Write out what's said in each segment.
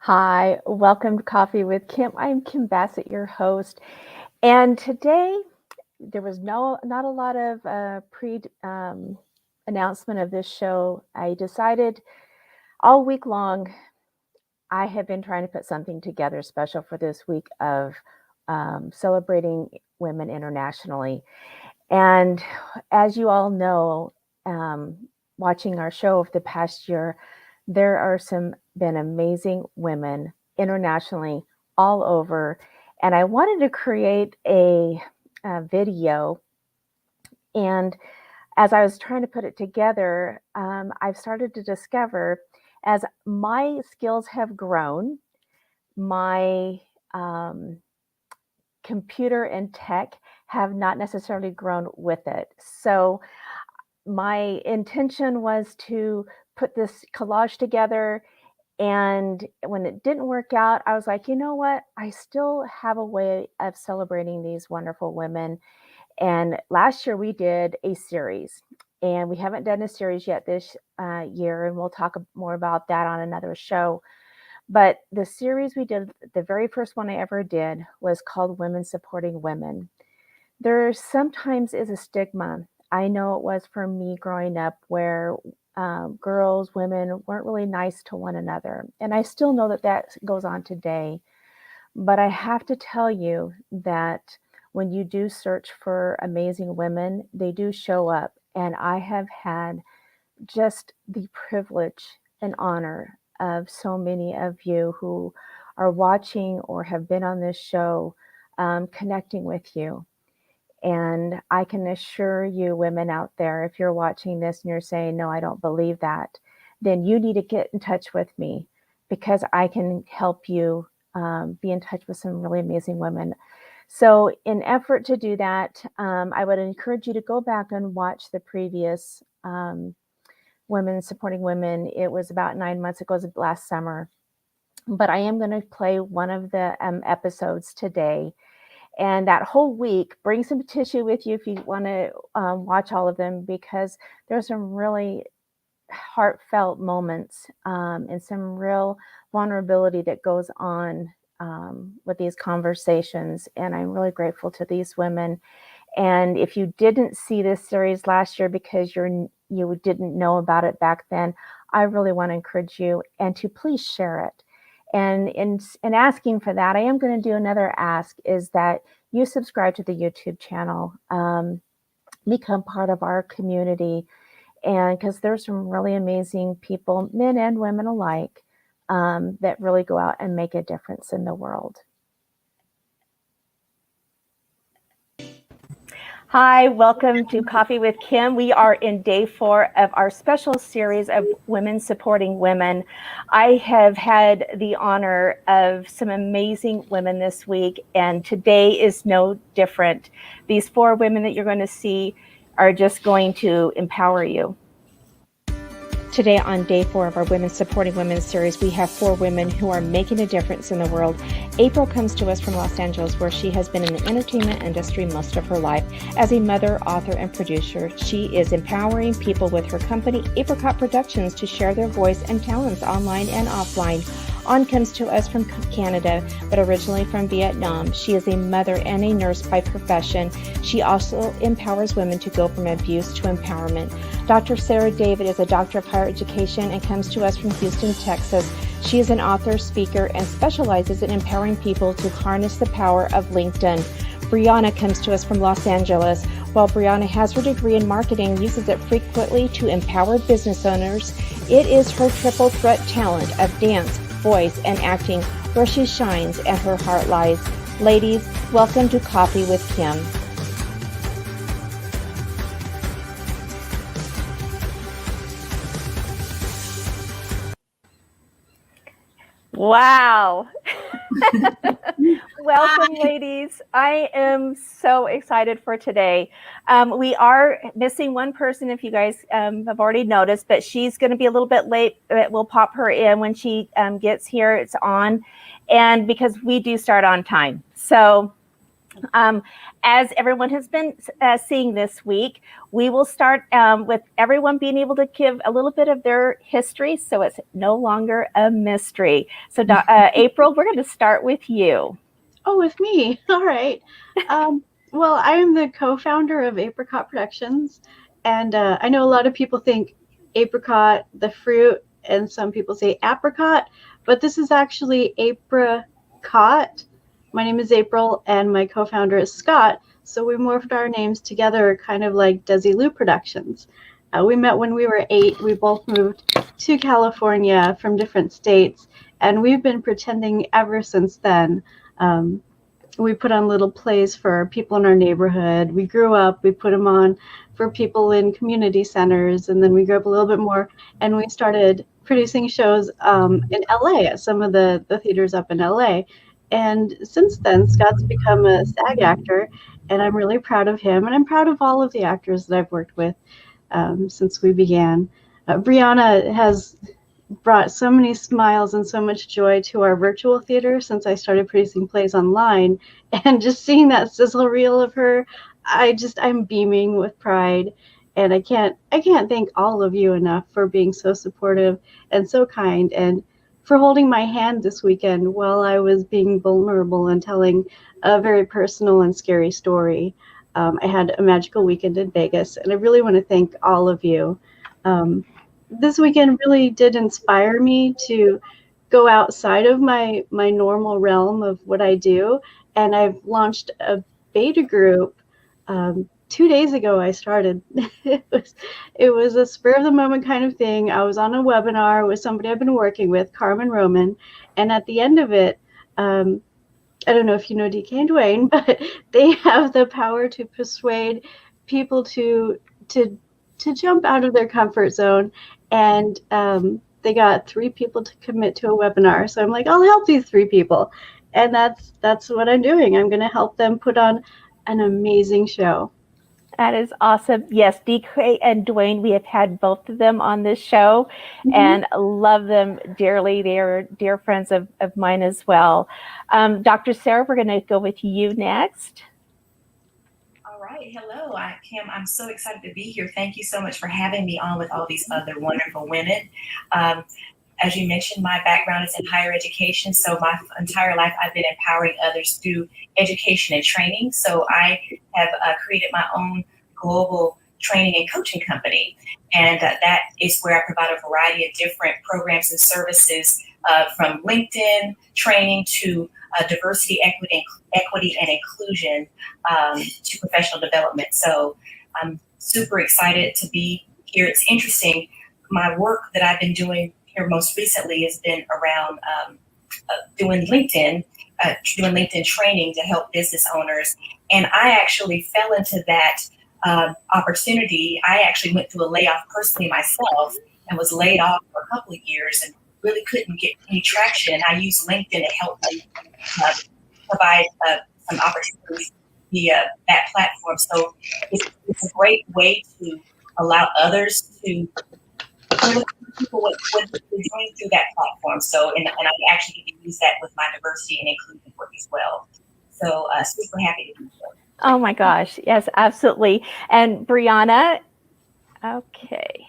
Hi, welcome to Coffee with Kim. I'm Kim Bassett, your host. And today there was not a lot of pre announcement of this show. I decided all week long I have been trying to put something together special for this week of celebrating women internationally. And as you all know, watching our show over the past year, there are some been amazing women internationally all over. And I wanted to create a video. And as I was trying to put it together, I've started to discover as my skills have grown, my computer and tech have not necessarily grown with it. So my intention was to put this collage together. And when it didn't work out, I was like, you know what? I still have a way of celebrating these wonderful women. And last year we did a series, and we haven't done a series yet this year. And we'll talk more about that on another show. But the series we did, the very first one I ever did, was called Women Supporting Women. There sometimes is a stigma. I know it was for me growing up where girls, women weren't really nice to one another. And I still know that that goes on today. But I have to tell you that when you do search for amazing women, they do show up. And I have had just the privilege and honor of so many of you who are watching or have been on this show, connecting with you. And I can assure you, women out there, if you're watching this and you're saying, no, I don't believe that, then you need to get in touch with me because I can help you be in touch with some really amazing women. So in effort to do that, I would encourage you to go back and watch the previous Women Supporting Women. It was about 9 months ago, last summer. But I am going to play one of the episodes today. And that whole week, bring some tissue with you if you want to watch all of them, because there's some really heartfelt moments and some real vulnerability that goes on with these conversations. And I'm really grateful to these women. And if you didn't see this series last year because you didn't know about it back then, I really want to encourage you and to please share it. And in asking for that, I am going to do another ask, is that you subscribe to the YouTube channel, become part of our community. And because there's some really amazing people, men and women alike, that really go out and make a difference in the world. Hi, welcome to Coffee with Kim. We are in day 4 of our special series of Women Supporting Women. I have had the honor of some amazing women this week, and today is no different. These 4 women that you're going to see are just going to empower you. Today on day 4 of our Women Supporting Women series, we have 4 women who are making a difference in the world. April comes to us from Los Angeles, where she has been in the entertainment industry most of her life. As a mother, author, and producer, she is empowering people with her company, Apricot Productions, to share their voice and talents online and offline. On comes to us from Canada, but originally from Vietnam. She is a mother and a nurse by profession. She also empowers women to go from abuse to empowerment. Dr. Sarah David is a doctor of higher education and comes to us from Houston, Texas. She is an author, speaker, and specializes in empowering people to harness the power of LinkedIn. Brianna comes to us from Los Angeles. While Brianna has her degree in marketing and uses it frequently to empower business owners, it is her triple threat talent of dance, voice, and acting where she shines and her heart lies. Ladies, welcome to Coffee with Kim. Wow. Welcome, ladies. I am so excited for today. We are missing one person, if you guys have already noticed, but she's going to be a little bit late. But we'll pop her in when she gets here. It's on. And because we do start on time. So As everyone has been seeing this week, we will start with everyone being able to give a little bit of their history, so it's no longer a mystery. So, April, we're going to start with you. Oh, with me. All right. Well, I am the co-founder of Apricot Productions, and I know a lot of people think apricot, the fruit, and some people say apricot, but this is actually apricot. My name is April, and my co-founder is Scott. So we morphed our names together, kind of like Desilu Productions. We met when we were 8. We both moved to California from different states, and we've been pretending ever since then. Um, we put on little plays for people in our neighborhood. We grew up, we put them on for people in community centers, and then we grew up a little bit more, and we started producing shows in LA at some of the theaters up in LA. And since then, Scott's become a SAG actor, and I'm really proud of him, and I'm proud of all of the actors that I've worked with since we began. Brianna has brought so many smiles and so much joy to our virtual theater since I started producing plays online. And just seeing that sizzle reel of her, I'm beaming with pride. And I can't thank all of you enough for being so supportive and so kind, and for holding my hand this weekend while I was being vulnerable and telling a very personal and scary story. I had a magical weekend in Vegas, and I really want to thank all of you. This weekend really did inspire me to go outside of my normal realm of what I do, and I've launched a beta group. 2 days ago I started. It was a spur of the moment kind of thing. I was on a webinar with somebody I've been working with, Carmen Roman, and at the end of it, I don't know if you know DK and Dwayne, but they have the power to persuade people to jump out of their comfort zone. And they got 3 people to commit to a webinar. So I'm like, I'll help these 3 people. And that's what I'm doing. I'm going to help them put on an amazing show. That is awesome. Yes, DK and Dwayne, we have had both of them on this show and love them dearly. They are dear friends of mine as well. Dr. Sarah, we're going to go with you next. All right. Hello, Kim. I'm so excited to be here. Thank you so much for having me on with all these other wonderful women. As you mentioned, my background is in higher education. So my entire life, I've been empowering others through education and training. So I have created my own global training and coaching company. And that is where I provide a variety of different programs and services from LinkedIn training to diversity, equity, and inclusion to professional development. So I'm super excited to be here. It's interesting. My work that I've been doing here most recently has been around doing LinkedIn training to help business owners. And I actually fell into that opportunity. I actually went through a layoff personally myself and was laid off for a couple of years and really couldn't get any traction. And I used LinkedIn to help me provide some opportunities via that platform. So it's a great way to allow others to people what they're doing through that platform. So, and I actually get to use that with my diversity and inclusion work as well. So, super happy to be here. Oh my gosh. Yes, absolutely. And Brianna, okay.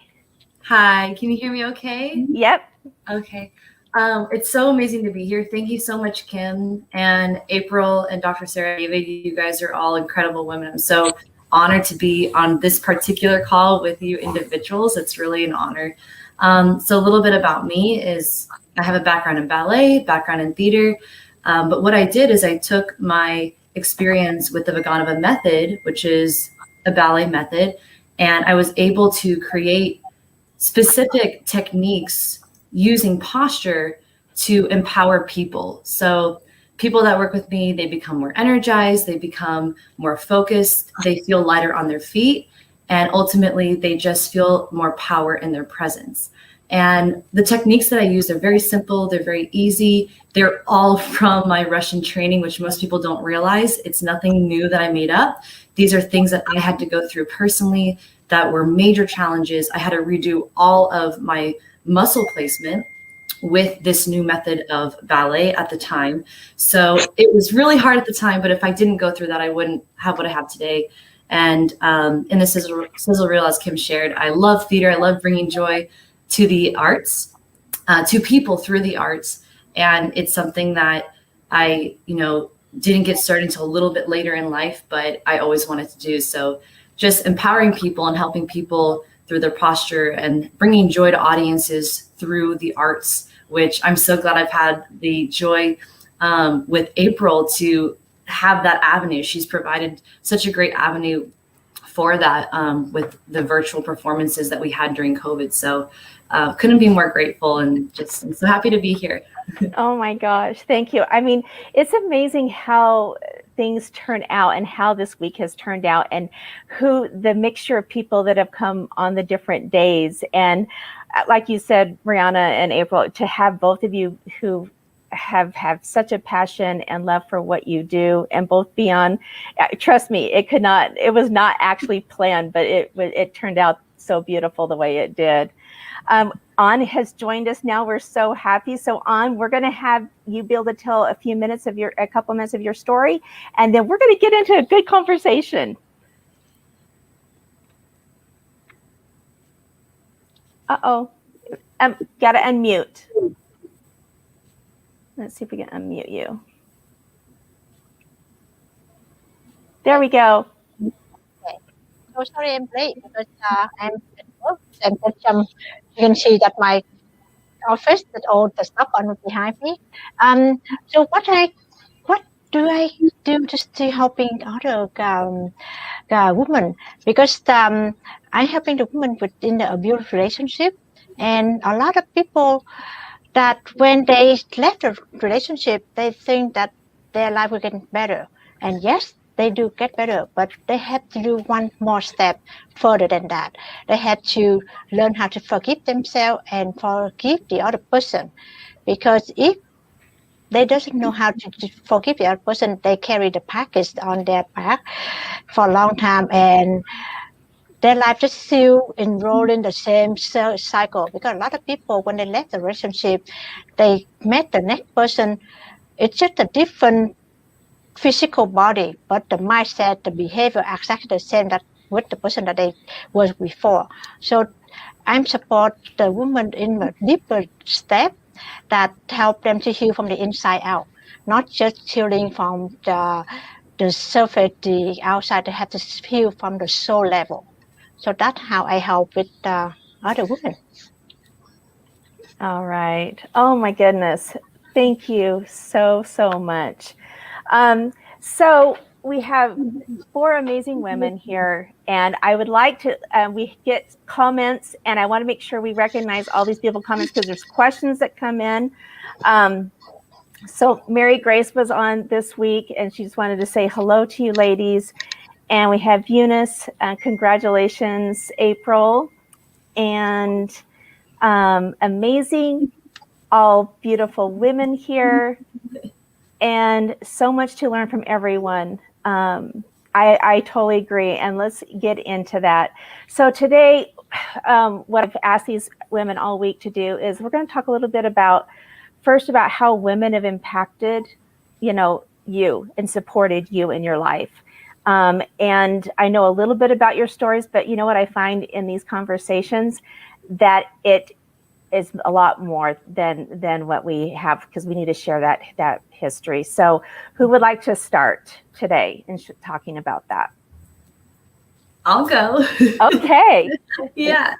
Hi, can you hear me okay? Yep. Okay. It's so amazing to be here. Thank you so much, Kim and April and Dr. Sarah David. You guys are all incredible women. I'm so honored to be on this particular call with you individuals. It's really an honor. So a little bit about me is I have a background in ballet, background in theater. But what I did is I took my experience with the Vaganova method, which is a ballet method, and I was able to create specific techniques using posture to empower people. So people that work with me, they become more energized, they become more focused, they feel lighter on their feet, and ultimately they just feel more power in their presence. And the techniques that I use are very simple, they're very easy. They're all from my Russian training, which most people don't realize. It's nothing new that I made up. These are things that I had to go through personally that were major challenges. I had to redo all of my muscle placement, with this new method of ballet at the time. So it was really hard at the time, but if I didn't go through that, I wouldn't have what I have today. And in the sizzle reel, as Kim shared, I love theater. I love bringing joy to the arts, to people through the arts. And it's something that I, didn't get started until a little bit later in life, but I always wanted to do. So just empowering people and helping people through their posture and bringing joy to audiences through the arts, which I'm so glad I've had the joy with April to have that avenue. She's provided such a great avenue for that with the virtual performances that we had during COVID. So couldn't be more grateful, and just I'm so happy to be here. Oh my gosh, thank you. I mean, it's amazing how things turn out and how this week has turned out, and who the mixture of people that have come on the different days. And like you said, Brianna and April, to have both of you who have such a passion and love for what you do, and both be on, trust me, it was not actually planned, but it turned out so beautiful the way it did. An has joined us now. We're so happy. So An, we're going to have you be able to tell a couple minutes of your story, and then we're going to get into a good conversation. Uh-oh. Got to unmute. Let's see if we can unmute you. There we go. Okay. So sorry I'm late because I'm at work, and you can see that my office, that all the stuff on behind me. So what do I do just to helping other women? Because I'm helping the women within the abuse relationship, and a lot of people that when they left the relationship, they think that their life will get better. And yes, they do get better, but they have to do one more step further than that. They have to learn how to forgive themselves and forgive the other person. Because if they doesn't know how to forgive the other person, they carry the package on their back for a long time, and their life just still enrolled in the same cycle. Because a lot of people, when they left the relationship, they met the next person. It's just a different physical body, but the mindset, the behavior are exactly the same that with the person that they was before. So I'm support the woman in a deeper step that help them to heal from the inside out, not just healing from the surface, the outside. They have to heal from the soul level. So that's how I help with other women. All right. Oh my goodness. Thank you so much. So we have 4 amazing women here, and I would like to, we get comments, and I want to make sure we recognize all these beautiful comments because there's questions that come in. So Mary Grace was on this week, and she just wanted to say hello to you ladies. And we have Eunice, congratulations, April, and amazing, all beautiful women here, and so much to learn from everyone. I totally agree, and let's get into that. So today, what I've asked these women all week to do is we're going to talk a little bit about how women have impacted, you and supported you in your life. And I know a little bit about your stories, but you know what I find in these conversations, that it is a lot more than what we have, because we need to share that history. So who would like to start today in talking about that? I'll go. Okay. Yeah.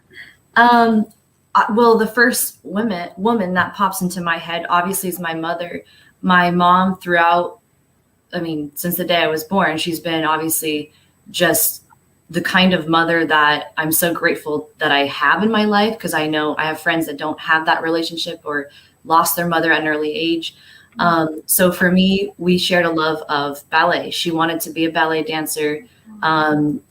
Well, the first woman that pops into my head obviously is my mother. My mom since the day I was born, she's been obviously just the kind of mother that I'm so grateful that I have in my life, because I know I have friends that don't have that relationship or lost their mother at an early age. So for me, we shared a love of ballet. She wanted to be a ballet dancer.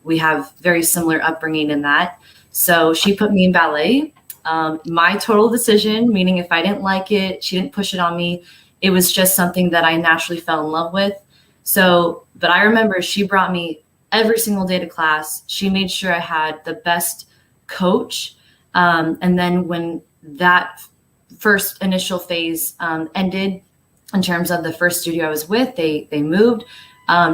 We have very similar upbringing in that. So she put me in ballet. My total decision, meaning if I didn't like it, she didn't push it on me. It was just something that I naturally fell in love with. So, but I remember she brought me every single day to class. She made sure I had the best coach. And then when that first initial phase ended, in terms of the first studio I was with, they moved.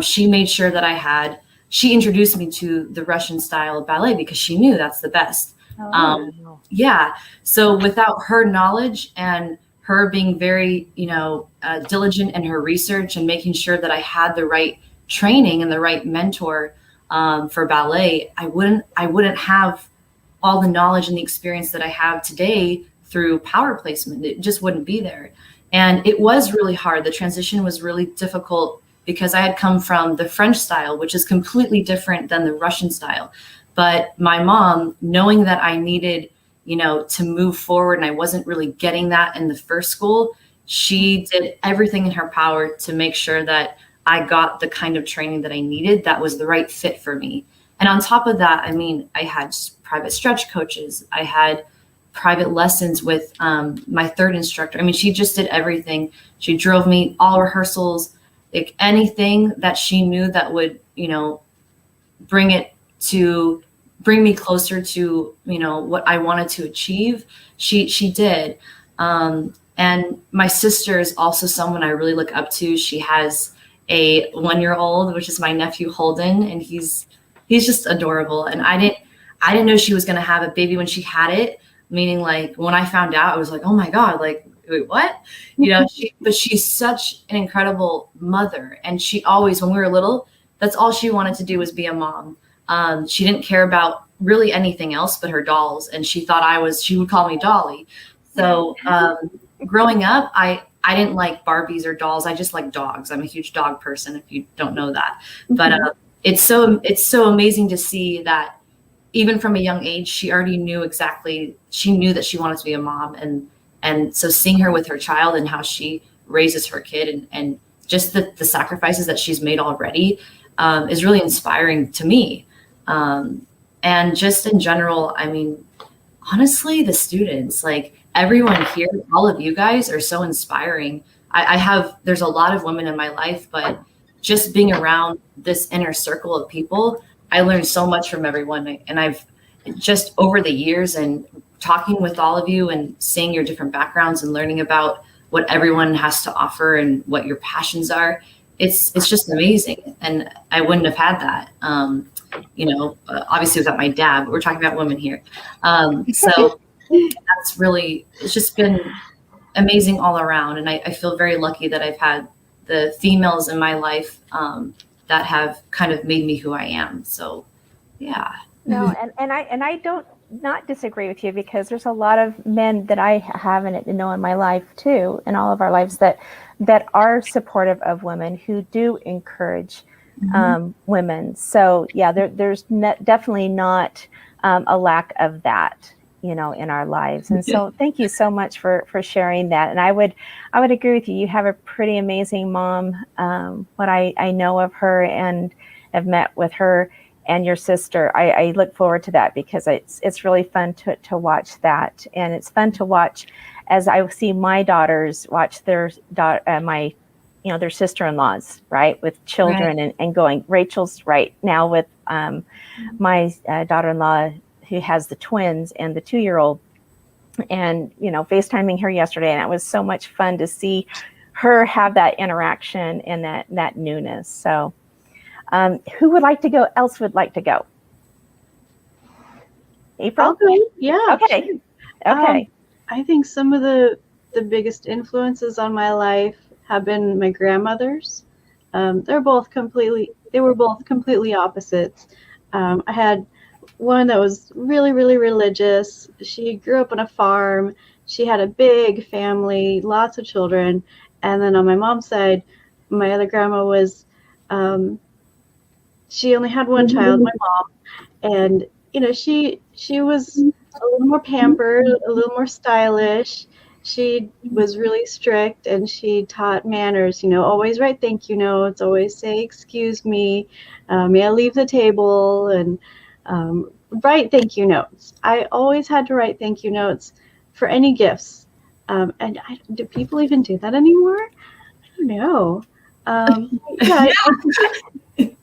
She made sure that she introduced me to the Russian style of ballet because she knew that's the best. Yeah. So without her knowledge and her being very, diligent in her research and making sure that I had the right training and the right mentor for ballet, I wouldn't have all the knowledge and the experience that I have today through power placement. It just wouldn't be there. And it was really hard. The transition was really difficult because I had come from the French style, which is completely different than the Russian style. But my mom, knowing that I needed, to move forward and I wasn't really getting that in the first school, she did everything in her power to make sure that I got the kind of training that I needed that was the right fit for me. And on top of that, I had private stretch coaches. I had private lessons with my third instructor. She just did everything. She drove me all rehearsals, like anything that she knew that would, bring me closer to, what I wanted to achieve. She did. And my sister is also someone I really look up to. She has a 1-year-old, which is my nephew Holden, and he's just adorable. And I didn't know she was going to have a baby when she had it. Meaning, like, when I found out, I was like, oh my God, like, wait, what? But she's such an incredible mother. And she always, when we were little, that's all she wanted to do was be a mom. She didn't care about really anything else but her dolls. And she thought she would call me Dolly. So growing up, I didn't like Barbies or dolls. I just like dogs. I'm a huge dog person, if you don't know that. But it's so amazing to see that even from a young age, she already knew that she wanted to be a mom. And so seeing her with her child and how she raises her kid and just the sacrifices that she's made already is really inspiring to me. And just in general, honestly, the students, like everyone here, all of you guys are so inspiring. There's a lot of women in my life, but just being around this inner circle of people, I learned so much from everyone. And I've just over the years and talking with all of you and seeing your different backgrounds and learning about what everyone has to offer and what your passions are, it's just amazing. And I wouldn't have had that, obviously without my dad, but we're talking about women here. So it's just been amazing all around. And I feel very lucky that I've had the females in my life that have kind of made me who I am. So, yeah. No, and I don't not disagree with you, because there's a lot of men that I have in my life too, in all of our lives, that are supportive of women, who do encourage women. So yeah, there's definitely not a lack of that, in our lives. And so thank you so much for sharing that. And I would agree with you. You have a pretty amazing mom. What I know of her and have met with her and your sister, I look forward to that, because it's really fun to watch that. And it's fun to watch as I see my daughters watch their their sister-in-laws, right, with children, right. and going. Rachel's right now with my daughter-in-law, who has the twins and the 2-year-old, and FaceTiming her yesterday, and it was so much fun to see her have that interaction and that newness. So who would like to go? Else would like to go? April? I'll go. Yeah. Okay. Sure. Okay. I think some of the biggest influences on my life have been my grandmothers. They were both completely opposites. I had one that was really, really religious. She grew up on a farm. She had a big family, lots of children. And then on my mom's side, my other grandma was, she only had one child, my mom. And, she was a little more pampered, a little more stylish. She was really strict, and she taught manners, always write thank you notes, always say, excuse me, may I leave the table, and write thank you notes. I always had to write thank you notes for any gifts. And do people even do that anymore? I don't know. Yeah.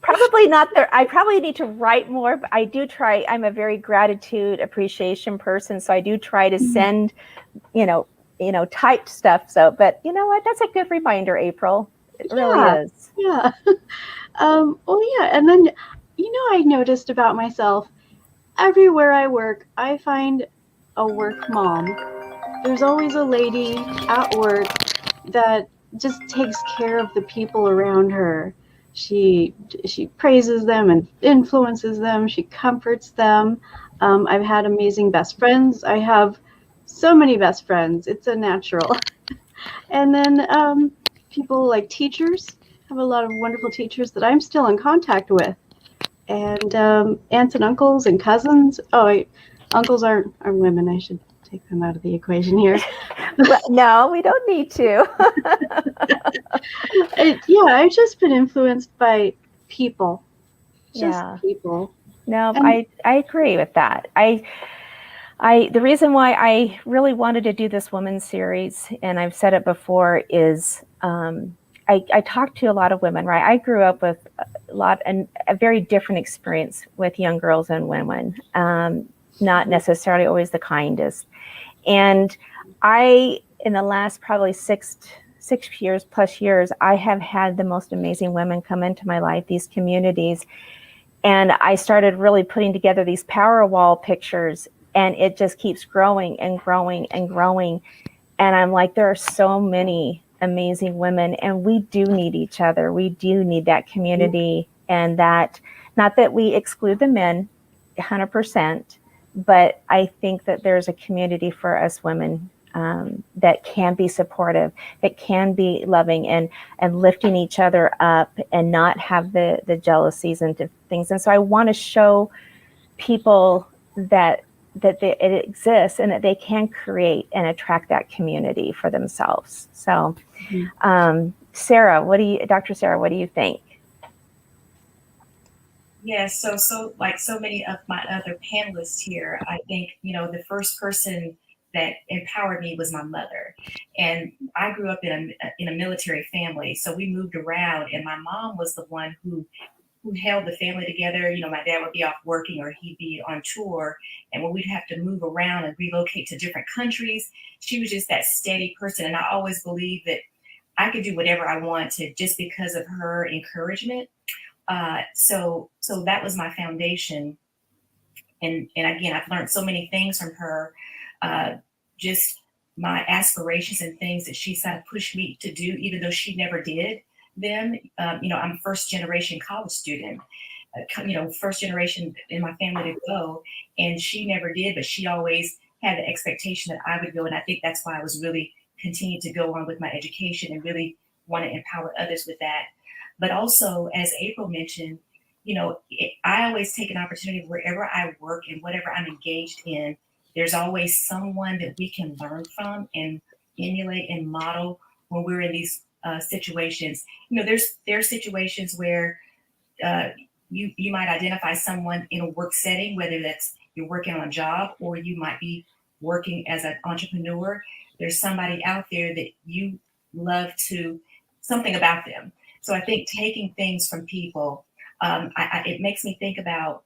Probably not there. I probably need to write more, but I do try. I'm a very gratitude appreciation person. So I do try to send, typed stuff. So, but you know what? That's a good reminder, April. It really Yeah. is. Yeah. Well, yeah. And then, I noticed about myself, everywhere I work, I find a work mom. There's always a lady at work that just takes care of the people around her. She praises them and influences them. She comforts them. I've had amazing best friends. I have so many best friends. It's a natural. And then people like teachers. I have a lot of wonderful teachers that I'm still in contact with, and aunts and uncles and cousins. Uncles aren't women. I should take them out of the equation here. Well, no, we don't need to. I've just been influenced by people, just Yeah. people. No, And I agree with that. The reason why I really wanted to do this women's series, and I've said it before, is I talked to a lot of women, right? I grew up with a very different experience with young girls and women, not necessarily always the kindest. And in the last probably 6 years plus years, I have had the most amazing women come into my life, these communities. And I started really putting together these power wall pictures, and it just keeps growing and growing and growing. And I'm like, there are so many amazing women, and we do need each other. We do need that community, and that, not that we exclude the men 100%, but I think that there's a community for us women that can be supportive, that can be loving and lifting each other up, and not have the jealousies and things. And so I want to show people that it exists, and that they can create and attract that community for themselves. So, Sarah, Dr. Sarah, what do you think? Yes, so like so many of my other panelists here, I think, the first person that empowered me was my mother. And I grew up in a military family, so we moved around, and my mom was the one who held the family together. My dad would be off working or he'd be on tour, and when we'd have to move around and relocate to different countries, she was just that steady person. And I always believed that I could do whatever I wanted just because of her encouragement. So that was my foundation. And again, I've learned so many things from her. Just my aspirations and things that she kind of pushed me to do, even though she never did them. I'm a first generation college student, first generation in my family to go, and she never did, but she always had the expectation that I would go. And I think that's why I was really continued to go on with my education and really want to empower others with that. But also, as April mentioned, I always take an opportunity wherever I work and whatever I'm engaged in. There's always someone that we can learn from and emulate and model when we're in these situations. There are situations where you might identify someone in a work setting, whether that's you're working on a job or you might be working as an entrepreneur. There's somebody out there that you love something about them. So I think taking things from people, it makes me think about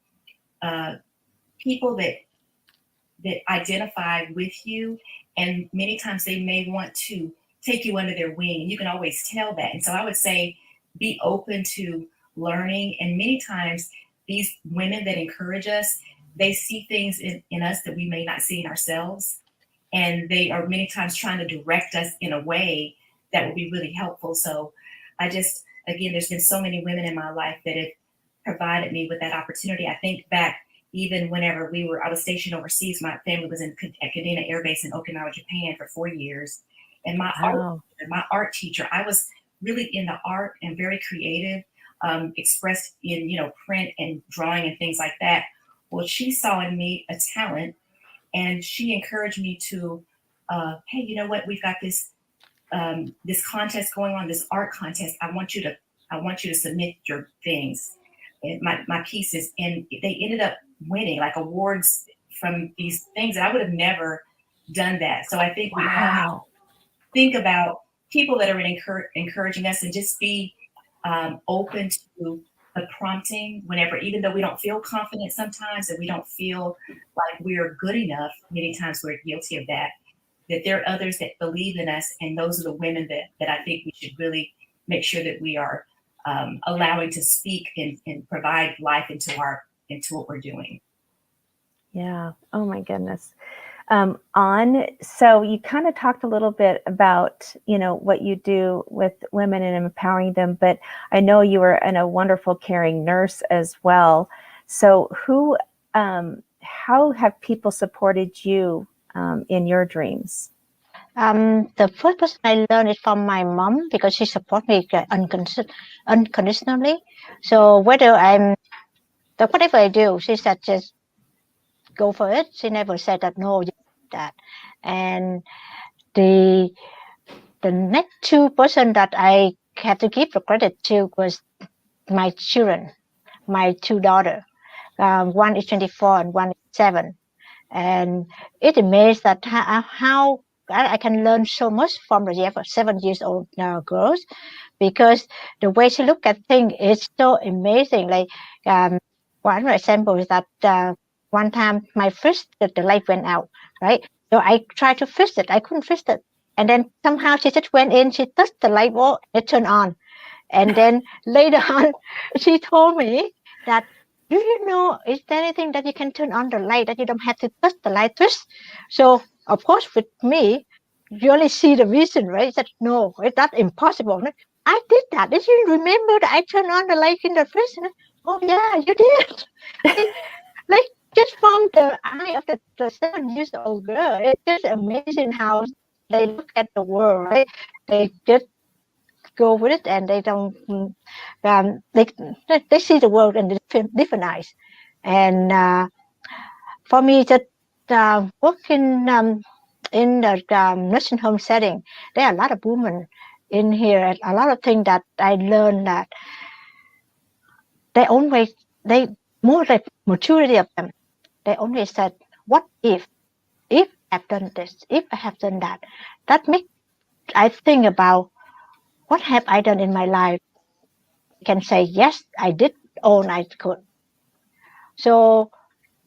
people that identify with you, and many times they may want to take you under their wing, and you can always tell that. And so I would say be open to learning. And many times these women that encourage us, they see things in us that we may not see in ourselves, and they are many times trying to direct us in a way that will be really helpful. So again, there's been so many women in my life that have provided me with that opportunity. I think back even whenever I was stationed overseas. My family was at Kadena Air Base in Okinawa, Japan for 4 years. And my art teacher, I was really into art and very creative, expressed in, print and drawing and things like that. Well, she saw in me a talent, and she encouraged me to, hey, you know what? We've got this contest going on, this art contest. I want you to submit your things, my pieces, and they ended up winning like awards from these things, and I would have never done that. So I think we have to think about people that are encouraging us, and just be open to the prompting whenever, even though we don't feel confident sometimes, and we don't feel like we're good enough. Many times we're guilty of that. that there are others that believe in us, and those are the women that I think we should really make sure that we are allowing to speak and provide life into what we're doing. Yeah. Oh my goodness. So you kind of talked a little bit about, what you do with women and empowering them, but I know you were a wonderful caring nurse as well. So how have people supported you in your dreams? The first person I learned it from my mom because she supports me unconditionally. So whatever I do, she said just go for it. She never said that no, you do that. And the next two person that I have to give the credit to was my children, my two daughters. One is 24 and one is 7. And it amazed that how I can learn so much from the 7 years old girls, because the way she look at things is so amazing. Like one example is that one time my fridge, the light went out, right? So I tried to fix it. I couldn't fix it. And then somehow she just went in, she touched the light bulb, it turned on. And then later on, she told me that, do you know, is there anything that you can turn on the light that you don't have to touch the light switch? So, of course, with me, you only see the vision, right? I said, no, that's impossible. I did that. Did you remember that I turned on the light in the fridge? Oh, yeah, you did. like, just from the eye of the 7 years old girl, it's just amazing how they look at the world, right? They just go with it, and they don't they see the world in different eyes. And for me, just working in the nursing home setting, there are a lot of women in here. A lot of things that I learned that they more like maturity of them. They only said, "What if I've done this? If I have done that?" That makes I think about what have I done in my life. I can say yes, I did all I could. So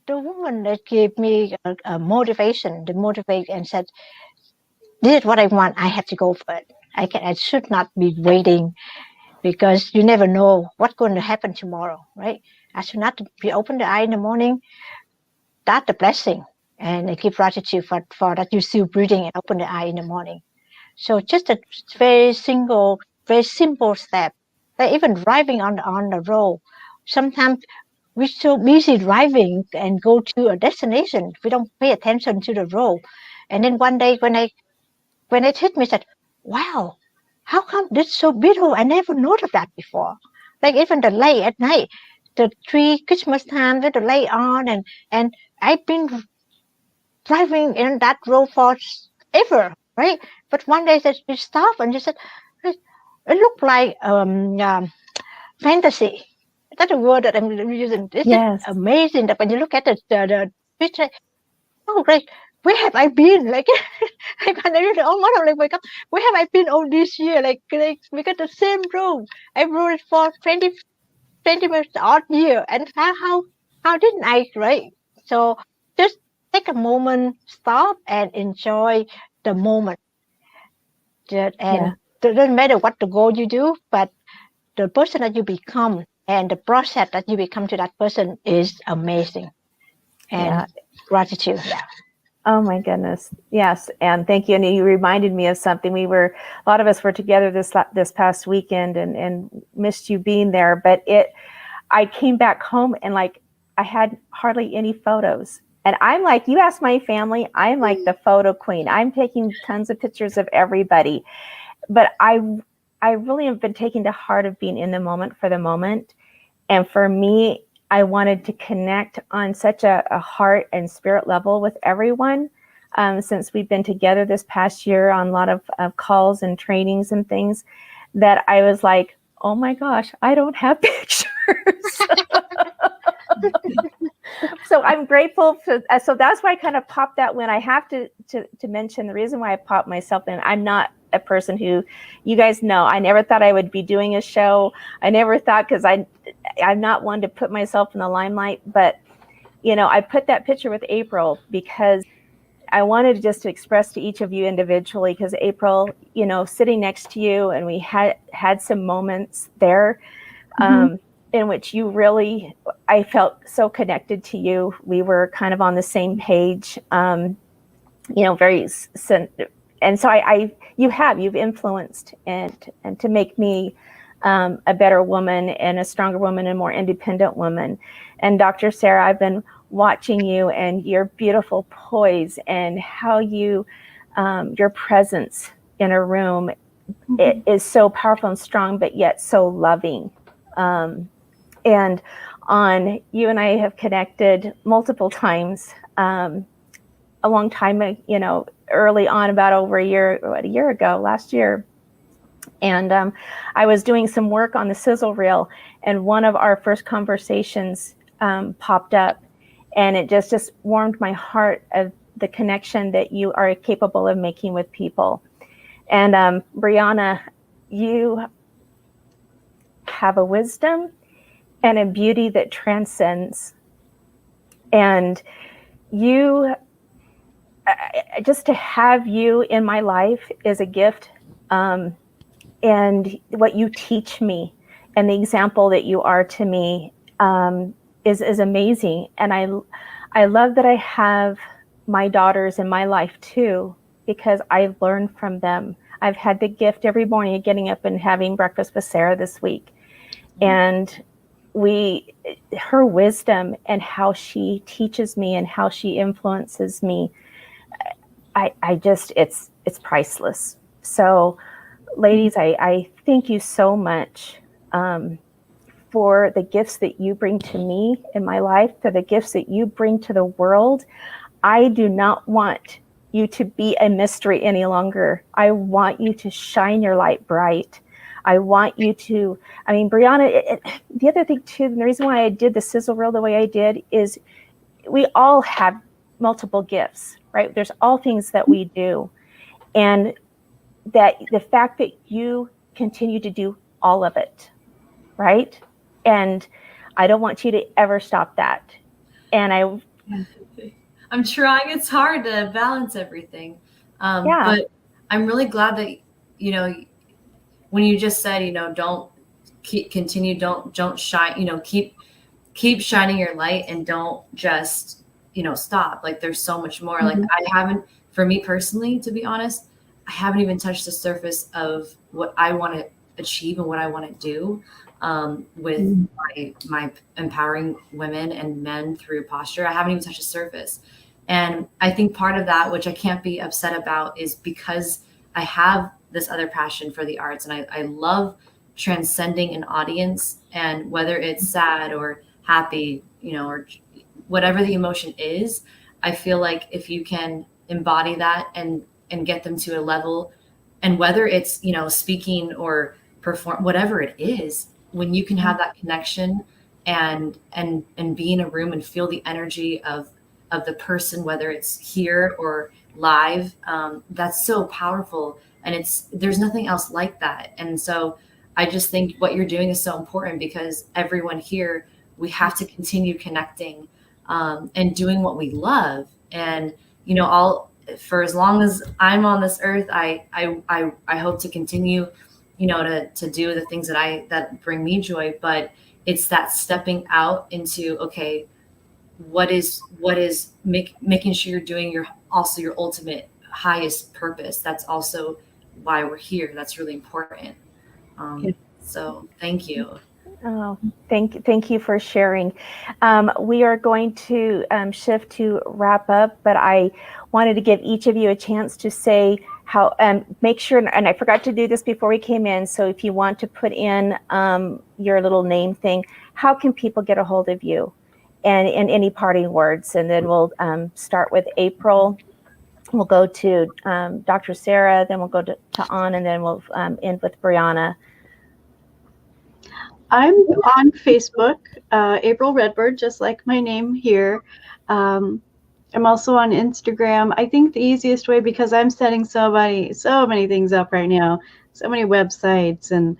the woman that gave me a motivation, the motivate and said, "This is what I want. I have to go for it. I should not be waiting, because you never know what's going to happen tomorrow, right? I should not be open the eye in the morning. That's the blessing, and I give gratitude for that you still breathing and open the eye in the morning." So just a very simple step. Like even driving on the road, sometimes we're so busy driving and go to a destination, we don't pay attention to the road. And then one day when it hit me, I said, wow, how come this is so beautiful? I never noticed that before. Like even the light at night, the tree Christmas time with the light on, and I've been driving in that road for ever, right? But one day you stop and you said, it looked like fantasy. That's a word that I'm using. This Yes. is amazing that when you look at the picture, oh, great, where have I been? Like, I kind of really almost like wake up. Where have I been all this year? Like we got the same road. I rode it for 20 minutes odd year, and how didn't I, right? So just take a moment, stop, and enjoy the moment. And Yeah. it doesn't matter what the goal you do, but the person that you become and the process that you become to that person is amazing. And gratitude. Yeah. Oh my goodness. Yes. And thank you. And you reminded me of something. A lot of us were together this past weekend and missed you being there, but I came back home and like, I had hardly any photos. And I'm like, you ask my family, I'm like the photo queen. I'm taking tons of pictures of everybody, but I really have been taking to heart of being in the moment for the moment. And for me, I wanted to connect on such a heart and spirit level with everyone. Since we've been together this past year on a lot of calls and trainings and things, that I was like, oh my gosh, I don't have pictures. So I'm grateful for, so that's why I kind of popped that when I have to mention the reason why I popped myself in. I'm not a person who, you guys know, I never thought I would be doing a show. I never thought, because I'm not one to put myself in the limelight, but I put that picture with April because I wanted just to express to each of you individually, because April, you know, sitting next to you, and we had some moments there in which you really, I felt so connected to you. We were kind of on the same page, you know, and so you've influenced and to make me a better woman and a stronger woman and more independent woman. And Dr. Sarah, I've been watching you and your beautiful poise and how you, your presence in a room, it is so powerful and strong, but yet so loving. And you and I have connected multiple times, a long time, you know, early on, about over a year ago, last year. And I was doing some work on the sizzle reel, and one of our first conversations popped up, and it just warmed my heart of the connection that you are capable of making with people. And Brianna, you have a wisdom and a beauty that transcends. And you, just to have you in my life is a gift. And what you teach me and the example that you are to me is amazing. And I love that I have my daughters in my life too, because I learn from them. I've had the gift every morning of getting up and having breakfast with Sarah this week. And her wisdom and how she teaches me and how she influences me, it's priceless. So ladies, I thank you so much for the gifts that you bring to me in my life, for the gifts that you bring to the world. I do not want you to be a mystery any longer. I want you to shine your light bright. I want you to, I mean, Brianna, the other thing too, and the reason why I did the sizzle reel the way I did is we all have multiple gifts, right? There's all things that we do. And that the fact that you continue to do all of it, right? And I don't want you to ever stop that. And I'm trying. It's hard to balance everything. But I'm really glad that, you know, when you just said, you know, don't shine, you know, keep shining your light and don't just, you know, stop. Like there's so much more. Like for me personally, to be honest, I haven't even touched the surface of what I want to achieve and what I want to do with my empowering women and men through posture. I haven't even touched the surface. And I think part of that, which I can't be upset about, is because I have this other passion for the arts, and I love transcending an audience, and whether it's sad or happy, you know, or whatever the emotion is, I feel like if you can embody that and get them to a level, and whether it's, you know, speaking or perform, whatever it is, when you can have that connection and be in a room and feel the energy of the person, whether it's here or live, that's so powerful. And there's nothing else like that. And so I just think what you're doing is so important, because everyone here, we have to continue connecting and doing what we love. And, you know, for as long as I'm on this earth, I hope to continue, you know, to do the things that bring me joy. But it's that stepping out into, okay, what is making sure you're doing your ultimate highest purpose. That's also why we're here. That's really important. So thank you. Oh, thank you for sharing. We are going to shift to wrap up, but I wanted to give each of you a chance to say how, make sure, and I forgot to do this before we came in, so if you want to put in your little name thing, how can people get a hold of you? And any parting words, and then we'll start with April. We'll go to Dr. Sarah, then we'll go to Ann, and then we'll end with Brianna. I'm on Facebook, April Redbird, just like my name here. I'm also on Instagram. I think the easiest way, because I'm setting so many things up right now, so many websites and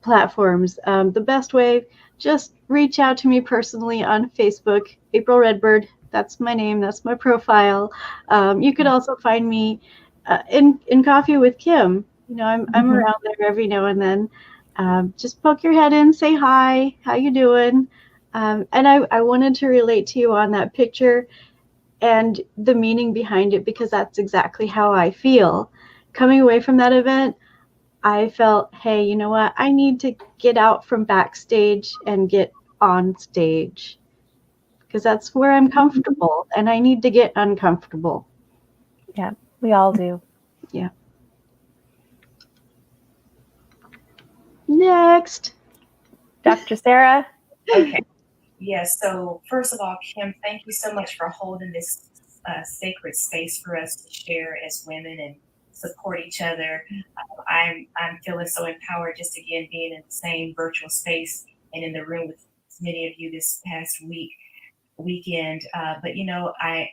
platforms. The best way, just reach out to me personally on Facebook, April Redbird, That's my name. That's my profile. You could also find me in Coffee with Kim. You know, I'm around there every now and then. Just poke your head in, say hi. How you doing? And I wanted to relate to you on that picture and the meaning behind it, because that's exactly how I feel. Coming away from that event, I felt, hey, you know what? I need to get out from backstage and get on stage, because that's where I'm comfortable, and I need to get uncomfortable. Yeah, we all do. Yeah. Next. Dr. Sarah? Okay. Yes. So first of all, Kim, thank you so much for holding this sacred space for us to share as women and support each other. I'm feeling so empowered just again being in the same virtual space and in the room with many of you this past weekend. But you know, I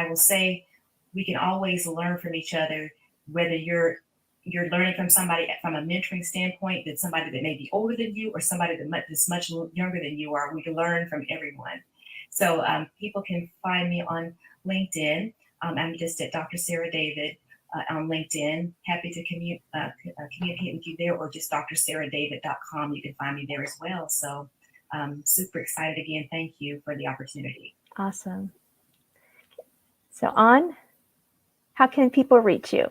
will say we can always learn from each other, whether you're learning from somebody from a mentoring standpoint, that somebody that may be older than you or somebody that's much younger than you are. We can learn from everyone. So people can find me on LinkedIn. I'm just at Dr. Sarah David on LinkedIn. Happy to communicate with you there, or just drsarahdavid.com. You can find me there as well. So super excited again. Thank you for the opportunity. Awesome. So how can people reach you?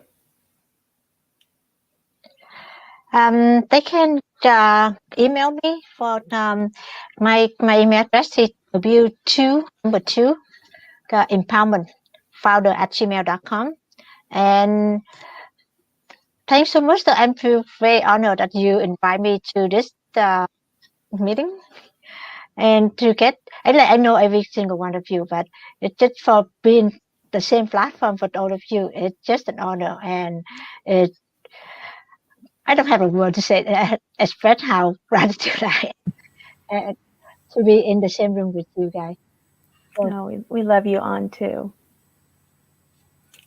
They can email me for my email address is w2 empowerment founder@gmail.com. And thanks so much. I feel very honored that you invite me to this meeting, and to get, I know every single one of you, but it's just for being the same platform for all of you. It's just an honor, and I don't have a word to say express how gratitude I am to be in the same room with you guys. So, No, we love you on too.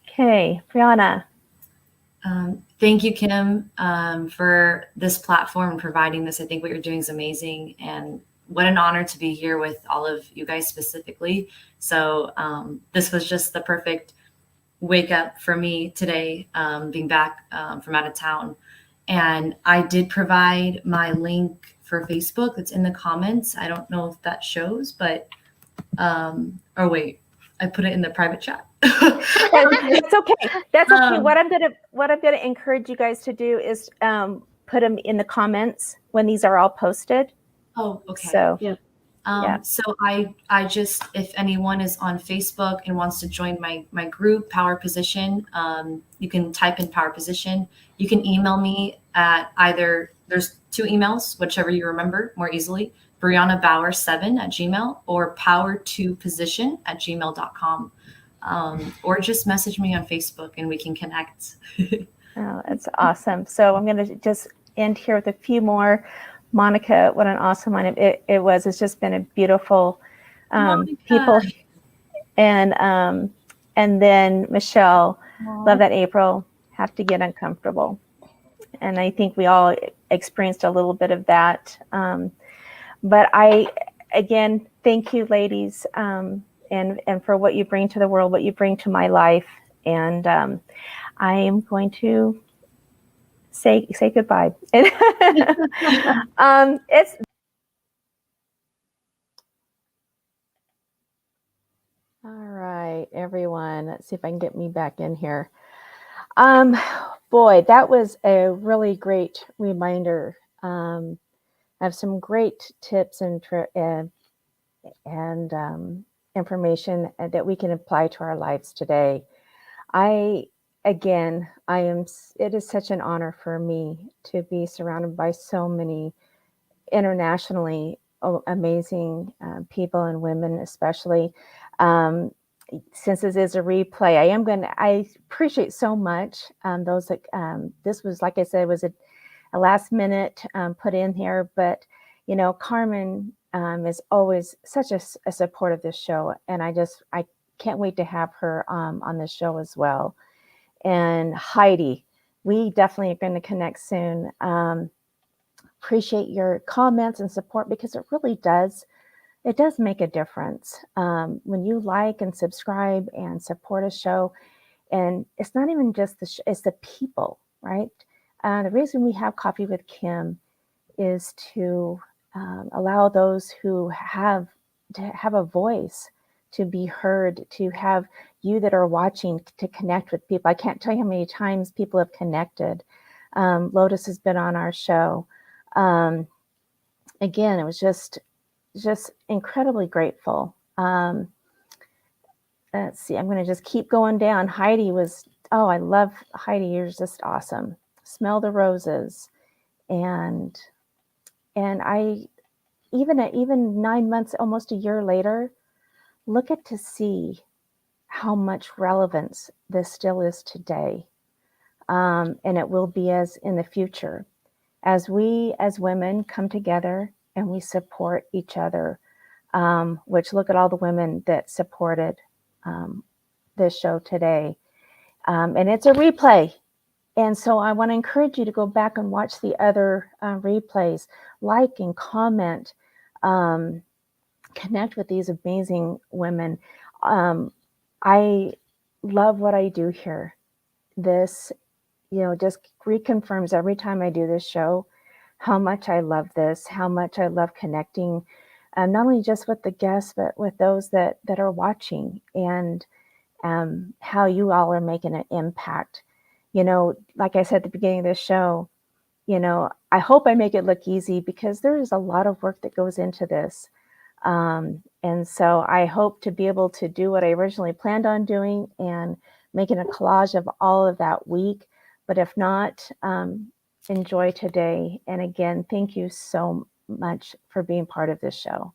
Okay, Brianna. Thank you, Kim, for this platform and providing this. I think what you're doing is amazing, and what an honor to be here with all of you guys specifically. So this was just the perfect wake up for me today, being back from out of town. And I did provide my link for Facebook. It's in the comments. I don't know if that shows, but oh wait, I put it in the private chat. That's okay. That's okay. What I'm gonna encourage you guys to do is put them in the comments when these are all posted. Oh, okay. So yeah. So I just, if anyone is on Facebook and wants to join my group, Power Position, you can type in Power Position. You can email me at either, there's 2 emails, whichever you remember more easily, BriannaBauer7@gmail or power2position@gmail.com. Or just message me on Facebook and we can connect. Oh, that's awesome. So I'm going to just end here with a few more. Monica, what an awesome one it was. It's just been a beautiful people. And then Michelle, love that April, have to get uncomfortable. And I think we all experienced a little bit of that. But I, again, thank you, ladies, and for what you bring to the world, what you bring to my life. And I am going to say goodbye. It's all right, everyone. Let's see if I can get me back in here. Boy, that was a really great reminder. I have some great tips and information that we can apply to our lives today. It is such an honor for me to be surrounded by so many internationally amazing people and women, especially. Since this is a replay, I appreciate so much those that this was, like I said, was a last minute put in here, but you know, Carmen is always such a support of this show, and I can't wait to have her on this show as well. And Heidi, we definitely are going to connect soon. Appreciate your comments and support, because it it does make a difference when you like and subscribe and support a show. And it's not even just it's the people, right? The reason we have Coffee with Kim is to allow those who have a voice to be heard, to have you that are watching to connect with people. I can't tell you how many times people have connected. Lotus has been on our show. Again, it was just incredibly grateful. Let's see, I'm going to just keep going down. Heidi was, oh, I love Heidi. You're just awesome. Smell the Roses. And I, even 9 months, almost a year later, look at to see how much relevance this still is today. And it will be as in the future. As we as women come together and we support each other, which look at all the women that supported this show today. And it's a replay. And so I want to encourage you to go back and watch the other replays, like and comment, connect with these amazing women. I love what I do here. This, just reconfirms every time I do this show how much I love this, how much I love connecting, not only just with the guests, but with those that are watching, and how you all are making an impact. Like I said at the beginning of this show, I hope I make it look easy, because there is a lot of work that goes into this. And so I hope to be able to do what I originally planned on doing and making a collage of all of that week. But if not, enjoy today. And again, thank you so much for being part of this show.